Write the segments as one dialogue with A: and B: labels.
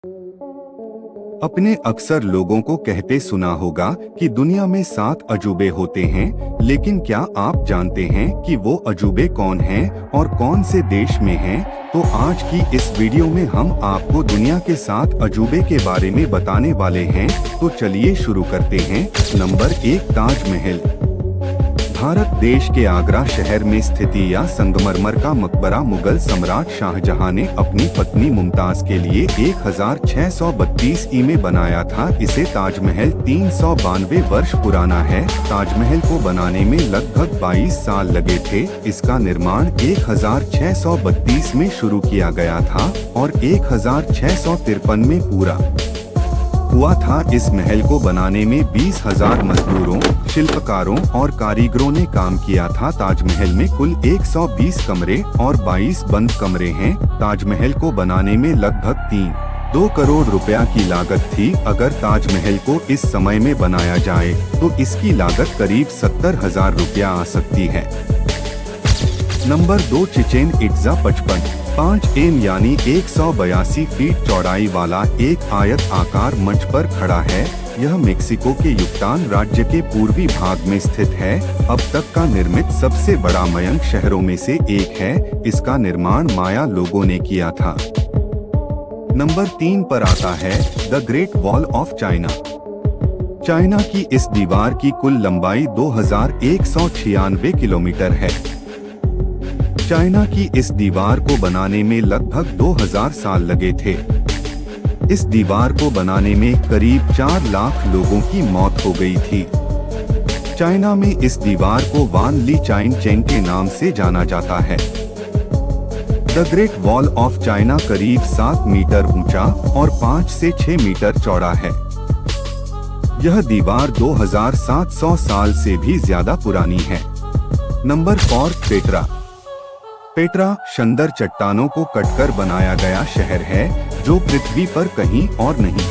A: अपने अक्सर लोगों को कहते सुना होगा कि दुनिया में 7 अजूबे होते हैं, लेकिन क्या आप जानते हैं कि वो अजूबे कौन हैं और कौन से देश में हैं? तो आज की इस वीडियो में हम आपको दुनिया के 7 अजूबे के बारे में बताने वाले हैं। तो चलिए शुरू करते हैं। नंबर 1, ताजमहल। भारत देश के आगरा शहर में स्थित यह संगमरमर का मकबरा मुगल सम्राट शाहजहां ने अपनी पत्नी मुमताज के लिए 1632 में बनाया था। इसे ताजमहल 392 वर्ष पुराना है। ताजमहल को बनाने में लगभग 22 साल लगे थे। इसका निर्माण 1632 में शुरू किया गया था और 1653 में पूरा हुआ था। इस महल को बनाने में 20,000 मजदूरों, शिल्पकारों और कारीगरों ने काम किया था। ताजमहल में कुल 120 कमरे और 22 बंद कमरे हैं। ताजमहल को बनाने में लगभग 3-2 करोड़ रुपया की लागत थी। अगर ताजमहल को इस समय में बनाया जाए तो इसकी लागत करीब 70,000 रुपया आ सकती है। नंबर 2, चिचेन इट्जा 55.5 यानी 182 फीट चौड़ाई वाला एक आयत आकार मंच पर खड़ा है। यह मेक्सिको के युक्तान राज्य के पूर्वी भाग में स्थित है। अब तक का निर्मित सबसे बड़ा मयंक शहरों में से एक है। इसका निर्माण माया लोगों ने किया था। नंबर 3 पर आता है the great wall of China. China की इस दीवार की कुल लंबाई 2196 किलोमीटर है। चाइना की इस दीवार को बनाने में लगभग 2000 साल लगे थे। इस दीवार को बनाने में करीब 4 लाख लोगों की मौत हो गई थी। चाइना में इस दीवार को वान ली चाइन चेंग के नाम से जाना जाता है। The great wall of China करीब 7 मीटर ऊंचा और 5 से 6 मीटर चौड़ा है। यह दीवार 2700 साल से भी ज्यादा पुरानी है। Number 4, Petra. पेट्रा शंदर चट्टानों को कटकर बनाया गया शहर है, जो पृथ्वी पर कहीं और नहीं।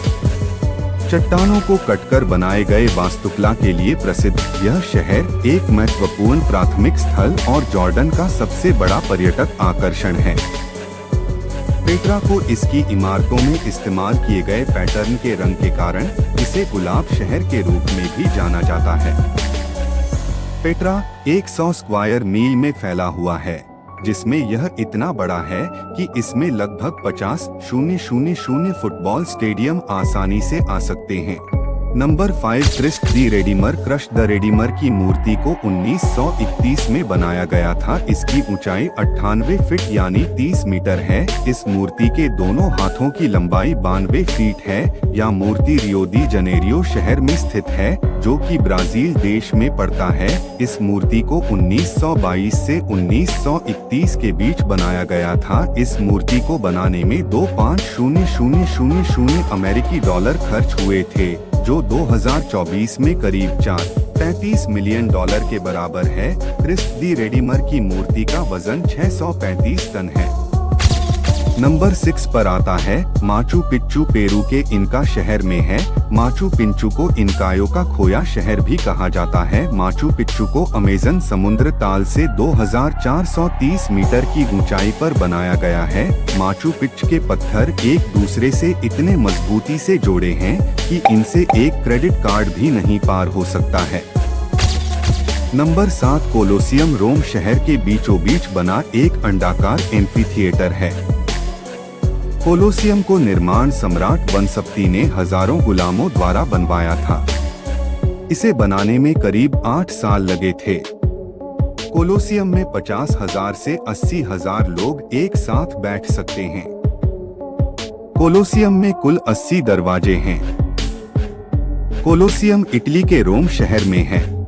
A: चट्टानों को कटकर बनाए गए वास्तुकला के लिए प्रसिद्ध यह शहर एक महत्वपूर्ण प्राथमिक स्थल और जॉर्डन का सबसे बड़ा पर्यटक आकर्षण है। पेट्रा को इसकी इमारतों में इस्तेमाल किए गए पैटर्न के रंग के कारण इसे गुलाब शहर के रूप में भी जाना जाता है। पेट्रा 100 स्क्वायर मील में फैला हुआ है, जिसमें यह इतना बड़ा है कि इसमें लगभग 50,000 फुटबॉल स्टेडियम आसानी से आ सकते हैं। Number 5, Christ the Redeemer. Christ the Redeemer की मूर्ति को 1931 में बनाया गया था। इसकी ऊंचाई 98 फीट यानी 30 मीटर है। इस मूर्ति के दोनों हाथों की लंबाई 92 फीट है। यह मूर्ति रियो दी जनेरियो शहर में स्थित है, जो कि ब्राजील देश में पड़ता है। इस मूर्ति को 1922 से 1931 के बीच बनाया गया था। इस मूर्ति को बनाने में 2,5,000 अमेरिकी डॉलर खर्च हुए थे, जो 2024 में करीब 435 मिलियन डॉलर के बराबर है। क्रिस्ट दी रेडीमर की मूर्ति का वजन 635 टन है। नंबर 6 पर आता है माचू पिच्चू। पेरू के इनका शहर में है। माचू पिच्चू को इनकायों का खोया शहर भी कहा जाता है। माचू पिच्चू को अमेज़न समुद्र ताल से 2430 मीटर की ऊंचाई पर बनाया गया है। माचू पिच्चू के पत्थर एक दूसरे से इतने मजबूती से जोड़े हैं कि इनसे एक क्रेडिट कार्ड भी नहीं पार हो सकता है। Number 7, Colosseum. रोम शहर के बीचों बीच बना एक अंडाकार एम्फीथिएटर है। कोलोसियम को निर्माण सम्राट वनस्पति ने हजारों गुलामों द्वारा बनवाया था। इसे बनाने में करीब 8 साल लगे थे। कोलोसियम में 50,000 से 80,000 लोग एक साथ बैठ सकते हैं। कोलोसियम में कुल 80 दरवाजे हैं। कोलोसियम इटली के रोम शहर में है।